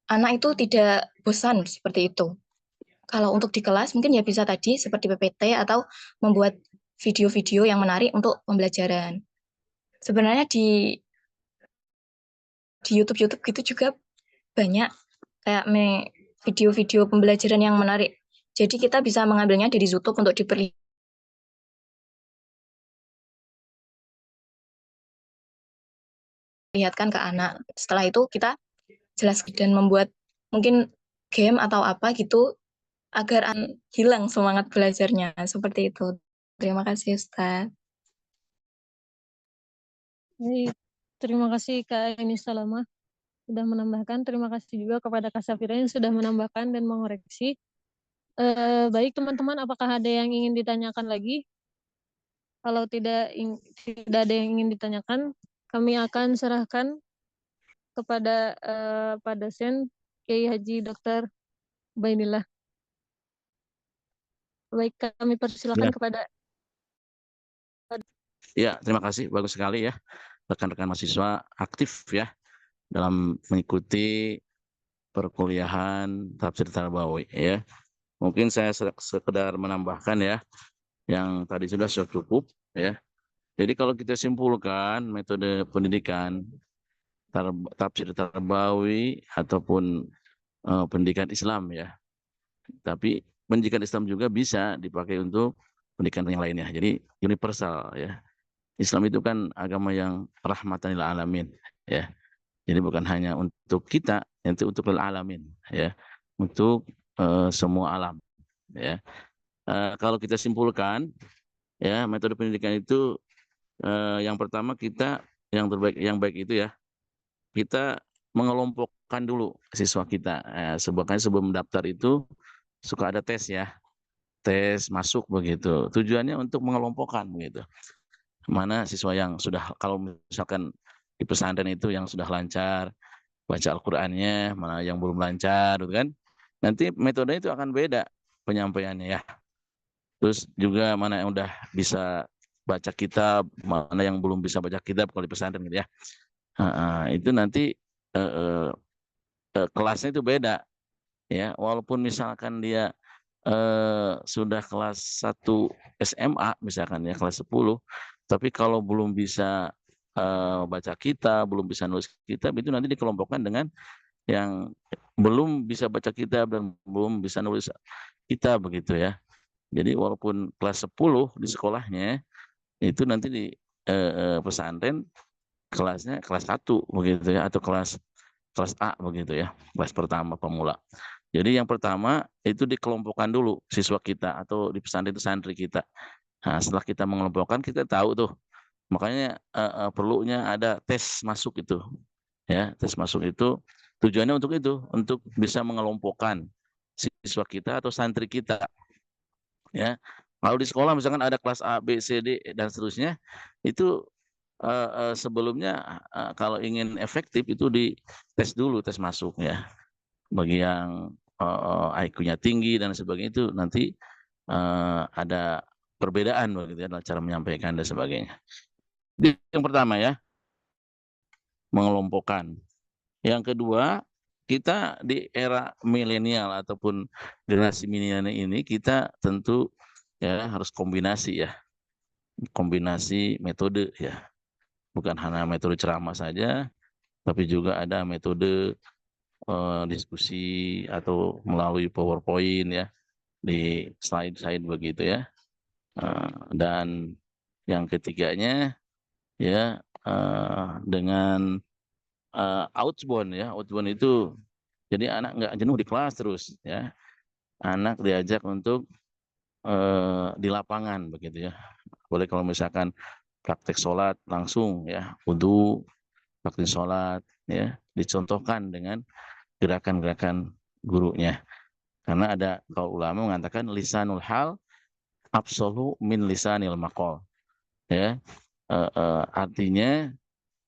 Speaker 7: anak itu tidak bosan seperti itu. Kalau untuk di kelas mungkin ya bisa tadi seperti PPT atau membuat video-video yang menarik untuk pembelajaran. Sebenarnya di YouTube gitu juga banyak kayak video-video pembelajaran yang menarik. Jadi kita bisa mengambilnya dari YouTube untuk diperlihatkan ke anak. Setelah itu kita jelaskan dan membuat mungkin game atau apa gitu agar hilang semangat belajarnya. Seperti itu. Terima kasih, Ustaz.
Speaker 1: Baik, terima kasih Kak Aini Salamah sudah menambahkan. Terima kasih juga kepada Kak Safira yang sudah menambahkan dan mengoreksi. Baik teman-teman, apakah ada yang ingin ditanyakan lagi? Kalau tidak ada yang ingin ditanyakan, kami akan serahkan kepada Pak dosen Kiai Haji Dr. Ubaidillah. Baik, kami persilakan kepada.
Speaker 3: Ya, terima kasih. Bagus sekali ya. Rekan-rekan mahasiswa aktif ya dalam mengikuti perkuliahan tafsir tarbawi ya. Mungkin saya sekedar menambahkan ya, yang tadi sudah cukup ya. Jadi kalau kita simpulkan metode pendidikan tafsir tarbawi ataupun pendidikan Islam ya. Tapi pendidikan Islam juga bisa dipakai untuk pendidikan yang lainnya. Jadi universal ya. Islam itu kan agama yang rahmatan lil alamin ya. Jadi bukan hanya untuk kita, itu untuk lil alamin ya. Untuk semua alam ya. Kalau kita simpulkan ya, metode pendidikan itu yang pertama kita yang baik itu ya, kita mengelompokkan dulu siswa kita. Sebelum mendaftar itu suka ada tes ya, tes masuk begitu. Tujuannya untuk mengelompokkan begitu. Mana siswa yang sudah, kalau misalkan di pesantren itu yang sudah lancar baca Al-Qur'annya, mana yang belum lancar gitu kan. Nanti metode itu akan beda penyampaiannya ya. Terus juga mana yang udah bisa baca kitab, mana yang belum bisa baca kitab kalau di pesantren gitu ya. Itu nanti kelasnya itu beda ya, walaupun misalkan dia sudah kelas 1 SMA misalkan ya, kelas 10, tapi kalau belum bisa baca kitab, belum bisa nulis kitab, itu nanti dikelompokkan dengan yang belum bisa baca kitab dan belum bisa nulis kitab begitu ya. Jadi walaupun kelas 10 di sekolahnya, itu nanti di pesantren kelasnya kelas 1 begitu ya, atau kelas A begitu ya, kelas pertama pemula. Jadi yang pertama itu dikelompokkan dulu siswa kita, atau di pesantren itu santri kita. Nah, setelah kita mengelompokkan, kita tahu tuh, makanya perlunya ada tes masuk itu ya. Tes masuk itu tujuannya untuk itu, untuk bisa mengelompokkan siswa kita atau santri kita ya. Kalau di sekolah misalkan ada kelas A, B, C, D dan seterusnya, itu sebelumnya kalau ingin efektif itu di tes dulu, tes masuk ya. Bagi yang IQ-nya tinggi dan sebagainya, itu nanti ada perbedaan begitu ya dalam cara menyampaikan dan sebagainya. Jadi yang pertama ya, mengelompokkan. Yang kedua, kita di era milenial ataupun generasi milenial ini, kita tentu ya harus kombinasi ya. Kombinasi metode ya. Bukan hanya metode ceramah saja, tapi juga ada metode diskusi atau melalui PowerPoint ya, di slide-slide begitu ya. Dan yang ketiganya ya, dengan outbound ya. Outbound itu jadi anak nggak jenuh di kelas terus ya. Anak diajak untuk di lapangan begitu ya. Boleh kalau misalkan praktek sholat langsung ya, wudu, praktek sholat ya, dicontohkan dengan gerakan-gerakan gurunya. Karena ada kalau ulama mengatakan lisanul hal absolu min lisanil maqal ya. Artinya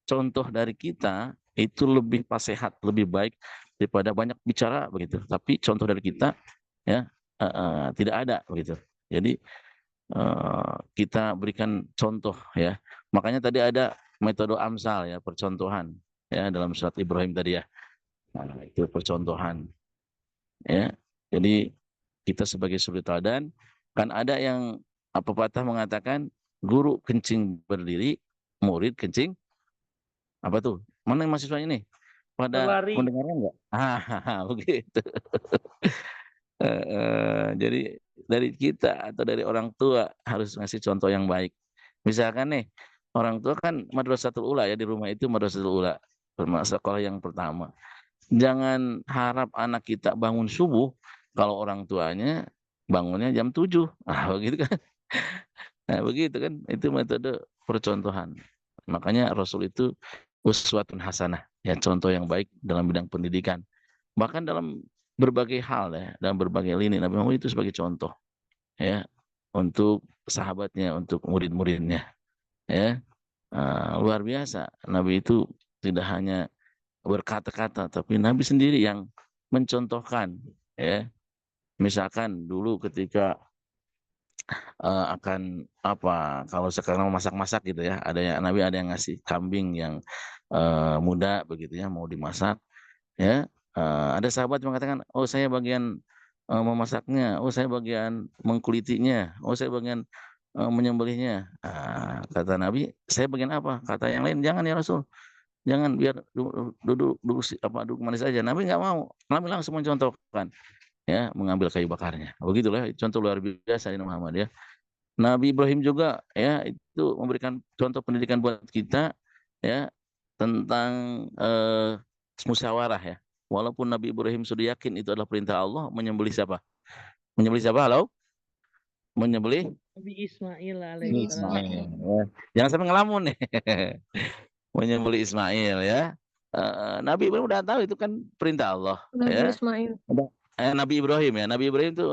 Speaker 3: contoh dari kita itu lebih fasehat, lebih baik daripada banyak bicara begitu. Tapi contoh dari kita ya tidak ada begitu. Jadi kita berikan contoh ya. Makanya tadi ada metode amsal ya, percontohan ya, dalam surat Ibrahim tadi ya. Nah, itu percontohan ya. Jadi kita sebagai suri teladan, kan ada yang pepatah mengatakan guru kencing berdiri, murid kencing apa tuh? Mana yang mahasiswanya nih? Pada
Speaker 5: Berlari.
Speaker 3: mendengarnya enggak? Begitu. Jadi dari kita atau dari orang tua harus ngasih contoh yang baik. Misalkan nih, orang tua kan madrasatul ula ya, di rumah itu madrasatul ula, sekolah yang pertama. Jangan harap anak kita bangun subuh kalau orang tuanya bangunnya jam 7. Begitu kan. Nah, begitu kan, itu metode percontohan. Makanya Rasul itu uswatun hasanah, ya, contoh yang baik dalam bidang pendidikan. Bahkan dalam berbagai hal ya, dalam berbagai lini Nabi Muhammad itu sebagai contoh ya, untuk sahabatnya, untuk murid-muridnya ya. Luar biasa, Nabi itu tidak hanya berkata-kata, tapi Nabi sendiri yang mencontohkan ya. Misalkan dulu ketika akan apa, kalau sekarang mau masak-masak gitu ya, ada yang Nabi ada yang ngasih kambing yang muda begitu ya, mau dimasak ya. Ada sahabat yang mengatakan, oh saya bagian memasaknya, oh saya bagian mengkulitinya, oh saya bagian menyembelihnya. Kata Nabi, saya bagian apa? Kata yang lain, jangan ya Rasul, Jangan biar duduk manis aja. Nabi nggak mau. Nabi langsung mencontohkan, ya, mengambil kayu bakarnya. Begitulah contoh luar biasa Nabi Muhammad, ya. Nabi Ibrahim juga, ya, itu memberikan contoh pendidikan buat kita, ya, tentang musyawarah, ya. Walaupun Nabi Ibrahim sudah yakin itu adalah perintah Allah, menyembelih siapa? Menyembelih siapa? Halo? Menyembelih
Speaker 5: Nabi Ismail
Speaker 3: ini
Speaker 5: alaihissalam.
Speaker 3: Ismail. Ya. Jangan sampai ngelamun nih. Menyembelih Ismail, ya. Nabi Ibrahim udah tahu itu kan perintah Allah,
Speaker 1: Nabi
Speaker 3: ya.
Speaker 1: Ismail.
Speaker 3: Nabi Ibrahim, ya. Nabi Ibrahim itu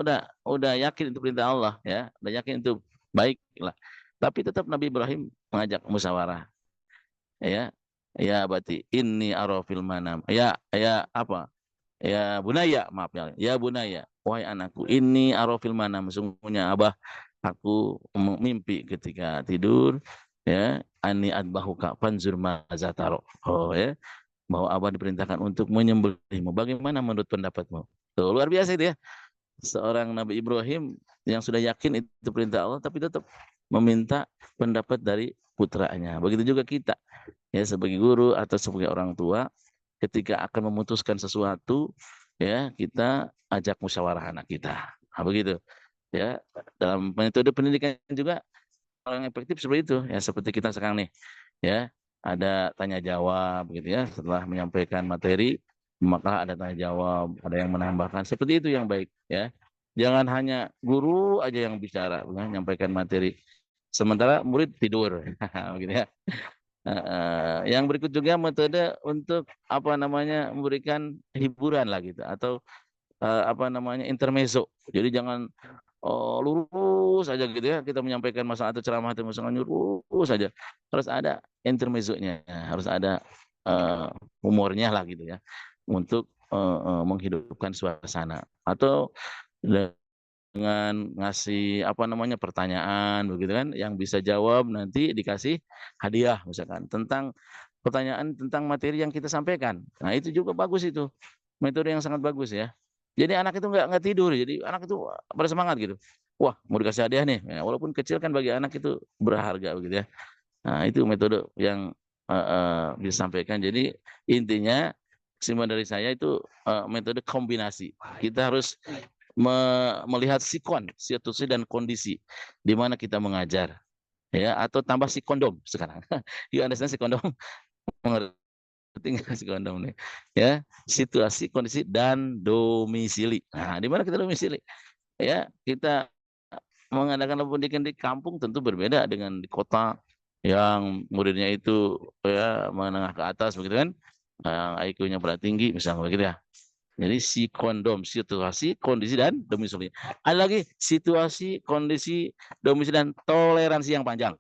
Speaker 3: udah yakin itu perintah Allah, ya. Udah yakin itu baik lah. Tapi tetap Nabi Ibrahim mengajak musyawarah, ya. Ya berarti ini arafil manam. Ya apa? Ya bunaya, maaf ya. Ya bunaya, wahai anakku, ini arafil manam, sungguhnya Abah aku mimpi ketika tidur, ya, ani adbahuka fanzur mazataro. Oh, ya, bahwa Abah diperintahkan untuk menyembelihmu. Bagaimana menurut pendapatmu? Tuh, luar biasa itu, ya. Seorang Nabi Ibrahim yang sudah yakin itu perintah Allah, tapi tetap meminta pendapat dari putranya. Begitu juga kita, ya, sebagai guru atau sebagai orang tua, ketika akan memutuskan sesuatu, ya, kita ajak musyawarah anak kita. Nah, begitu, ya. Dalam metode pendidikan juga yang efektif seperti itu, ya, seperti kita sekarang nih, ya, ada tanya jawab gitu, ya, setelah menyampaikan materi maka ada tanya jawab, ada yang menambahkan, seperti itu yang baik, ya. Jangan hanya guru aja yang bicara, ya, menyampaikan materi sementara murid tidur. Gitu, ya. Yang berikut juga metode untuk apa namanya memberikan hiburan lah gitu, atau apa namanya intermezzo. Jadi jangan lurus saja gitu, ya, kita menyampaikan masalah atau ceramah atau masalah lurus saja. Harus ada intermezzonya, harus ada humornya lah gitu, ya, untuk menghidupkan suasana. Atau dengan ngasih apa namanya pertanyaan begitu kan, yang bisa jawab nanti dikasih hadiah misalkan tentang pertanyaan tentang materi yang kita sampaikan. Nah, itu juga bagus itu. Metode yang sangat bagus, ya. Jadi anak itu nggak tidur, jadi anak itu pada semangat gitu. Wah, mau dikasih hadiah nih. Ya, walaupun kecil kan bagi anak itu berharga begitu, ya. Nah, itu metode yang disampaikan. Jadi intinya kesimpulan dari saya itu metode kombinasi. Kita harus melihat situasi dan kondisi di mana kita mengajar, ya, atau tambah si kondom sekarang. You understand si kondom? Mengerti nggak si kondom nih? Ya, situasi, kondisi dan domisili. Nah, di mana kita domisili? Ya, kita mengadakan pendidikan di kampung tentu berbeda dengan di kota yang muridnya itu, ya, menengah ke atas begitu kan, IQ-nya berat tinggi misalnya begitu, ya. Jadi si kondom, situasi, kondisi, dan domisili. Ada lagi situasi, kondisi, domisili, dan toleransi yang panjang.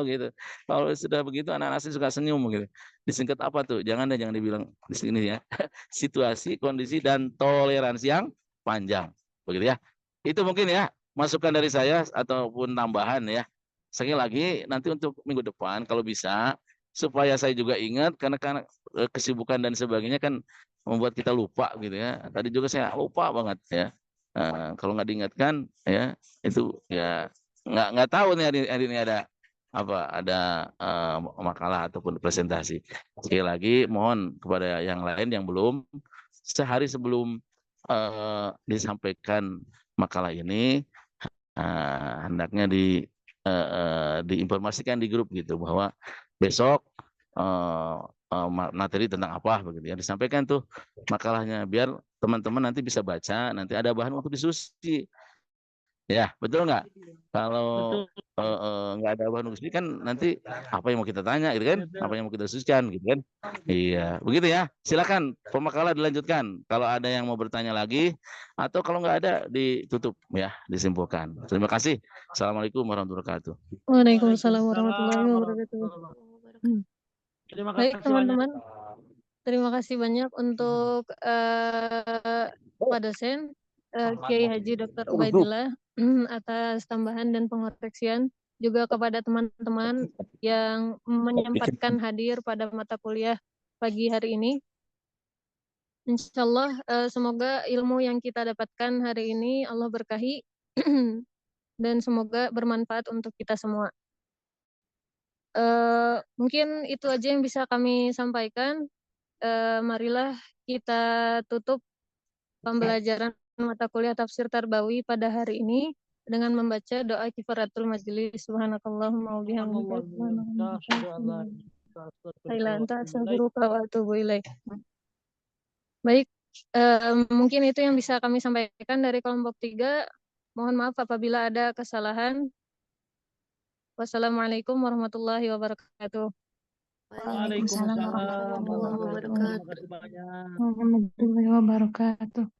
Speaker 3: Gitu. Kalau sudah begitu anak-anak suka senyum gitu. Disingkat apa tuh? Jangan dibilang di sini, ya. Situasi, kondisi, dan toleransi yang panjang. Begitu, ya. Itu mungkin, ya, masukan dari saya ataupun tambahan, ya. Sekali lagi nanti untuk minggu depan kalau bisa, supaya saya juga ingat, karena kesibukan dan sebagainya kan membuat kita lupa gitu, ya. Tadi juga saya lupa banget, ya. Kalau nggak diingatkan, ya, itu, ya, nggak tahu nih hari ini ada apa, ada makalah ataupun presentasi. Sekali lagi mohon kepada yang lain yang belum, sehari sebelum disampaikan makalah ini, hendaknya diinformasikan di grup gitu, bahwa besok materi tentang apa begitu, ya, disampaikan tuh makalahnya, biar teman-teman nanti bisa baca, nanti ada bahan untuk diskusi, ya, betul nggak? Kalau
Speaker 5: Betul.
Speaker 3: nggak ada bahan untuk diskusi kan nanti apa yang mau kita tanya gitu kan, apa yang mau kita diskusikan gitu kan. Iya, begitu, ya. Silakan pemakalah dilanjutkan kalau ada yang mau bertanya lagi, atau kalau nggak ada ditutup, ya, disimpulkan. Terima kasih. Assalamualaikum warahmatullahi wabarakatuh.
Speaker 1: Waalaikumsalam warahmatullahi wabarakatuh.
Speaker 5: Terima
Speaker 1: Baik,
Speaker 5: kasih banyak.
Speaker 1: teman-teman. Terima kasih banyak untuk Pak dosen, Kiai Haji Dr. Ubaidillah, atas tambahan dan pengoreksian. Juga kepada teman-teman yang menyempatkan hadir pada mata kuliah pagi hari ini. Insyaallah, semoga ilmu yang kita dapatkan hari ini Allah berkahi dan semoga bermanfaat untuk kita semua. Mungkin itu aja yang bisa kami sampaikan. Marilah kita tutup pembelajaran mata kuliah tafsir Tarbawi pada hari ini dengan membaca doa kifaratul majelis. Subhanakallahumma wa bihamdika astaghfiruka wa atubu ilaik. Baik, mungkin itu yang bisa kami sampaikan dari kelompok 3. Mohon maaf apabila ada kesalahan. Wassalamualaikum warahmatullahi wabarakatuh.
Speaker 5: Waalaikumsalam
Speaker 7: warahmatullahi
Speaker 5: warahmatullahi wabarakatuh.
Speaker 7: wabarakatuh.
Speaker 5: Terima kasih banyak.
Speaker 1: Warahmatullahi wabarakatuh.